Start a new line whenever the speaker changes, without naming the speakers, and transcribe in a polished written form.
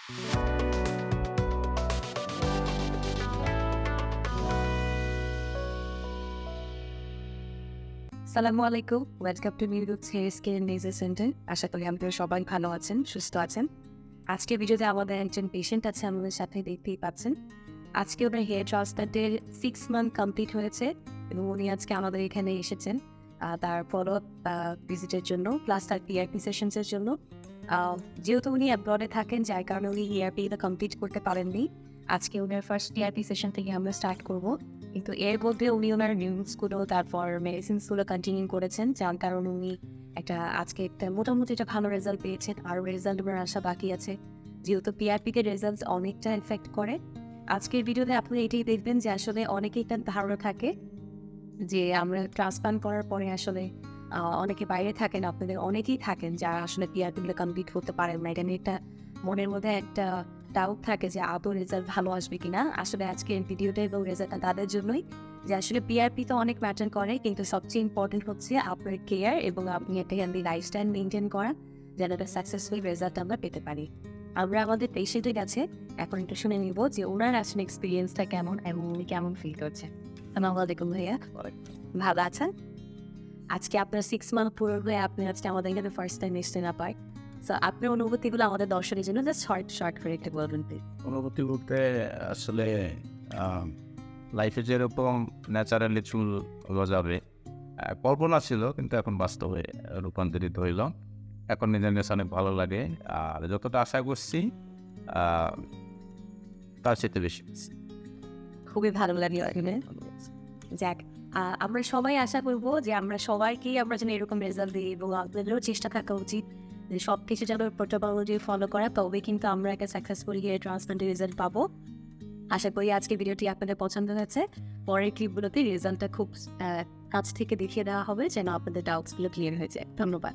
আসসালামু আলাইকুম, welcome to news hair skin laser centre. আশা করি আপনারা সবাই ভালো আছেন, সুস্থ আছেন। আজকে ভিডিওতে আমাদের একজন পেশেন্ট আছে আমাদের সাথে, দেখতেই পাচ্ছেন। আজকে ওনার হেয়ার ট্রান্সপ্লান্টের 6 মান্থ কমপ্লিট হয়েছে এবং উনি আজকে আমাদের এখানে এসেছেন তার ফলো আপ ভিজিটের জন্য, প্লাস তার পিআরপি সেশনসের জন্য। যেহেতু উনি অ্যাব্রডে থাকেন, যার কারণে উনি পিআরপিটা কমপ্লিট করতে পারেননি। আজকে ওনার ফার্স্ট পিআরপি সেশন থেকে আমরা স্টার্ট করব, কিন্তু এর মধ্যে উনি ওনার নিউজগুলো তারপর মেডিসিনসগুলো কন্টিনিউ করেছেন, যার কারণে উনি আজকে একটা মোটামুটি একটা ভালো রেজাল্ট পেয়েছেন। আরও রেজাল্ট ওনার আসা বাকি আছে, যেহেতু পিআরপিতে রেজাল্ট অনেকটা এফেক্ট করে। আজকের ভিডিওতে আপনি এটাই দেখবেন যে আসলে অনেকেই একটা ধারণা থাকে যে আমরা ট্রান্সপ্লান্ট করার পরে আসলে অনেকে বাইরে থাকেন, আপনাদের অনেকেই থাকেন যারা আসলে পিআরপিগুলো কমপ্লিট করতে পারেন না। এটা নিয়ে একটা মনের মধ্যে একটা ডাউট থাকে যে আদৌ রেজাল্ট ভালো আসবে কিনা। আসলে আজকের ভিডিওটা এবং রেজাল্টটা তাদের জন্যই, যে আসলে পিআরপি তো অনেক ম্যাটার করে, কিন্তু সবচেয়ে ইম্পর্টেন্ট হচ্ছে আপনার কেয়ার এবং আপনি একটা হেলদি লাইফস্টাইল মেনটেন করা, যেন একটা সাকসেসফুল রেজাল্ট আমরা পেতে পারি। আমরা আমাদের পেশেন্টের কাছে এখন একটু শুনে নিব যে ওনার আসলে এক্সপিরিয়েন্সটা কেমন এবং উনি কেমন ফিল করছে। আসসালামু আলাইকুম ভাইয়া, ভালো আছেন? আজকে আপনার 6 মান্থ পুরো হয়ে আপনি আজকে আমাদের এখানে ফার্স্ট টাইম এসছেন আপায়। সো আপনার অনুভূতিগুলো আমাদের দর্শনের জন্য জাস্ট শর্ট করে একটু বলবেন প্লিজ।
অনুভূতি বলতে আসলে লাইফে যেরকম ন্যাচারালি চুল গজাবে কল্পনা ছিল, কিন্তু এখন বাস্তবে রূপান্তরিত হইল। এখন নিজের নেশা অনেক ভালো লাগে, আর যতটা আশা করছি তার সাথে বেশি।
খুবই ভালো লাগে আসলে। যাক, আমরা সবাই আশা করব যে আমরা সবাইকেই আমরা যেন এরকম রেজাল্ট দিই, এবং আপনাদেরও চেষ্টা থাকা উচিত যে সব কিছু যেন প্রোটোকল ফলো করা, তবে কিন্তু আমরা একটা সাকসেসফুল হেয়ার ট্রান্সপ্লান্টের রেজাল্ট পাবো। আশা করি আজকের ভিডিওটি আপনাদের পছন্দ হয়েছে। পরের ক্লিপগুলোতে রেজাল্টটা খুব কাছ থেকে দেখিয়ে দেওয়া হবে, যেন আপনাদের ডাউটসগুলো ক্লিয়ার হয়ে যায়। ধন্যবাদ।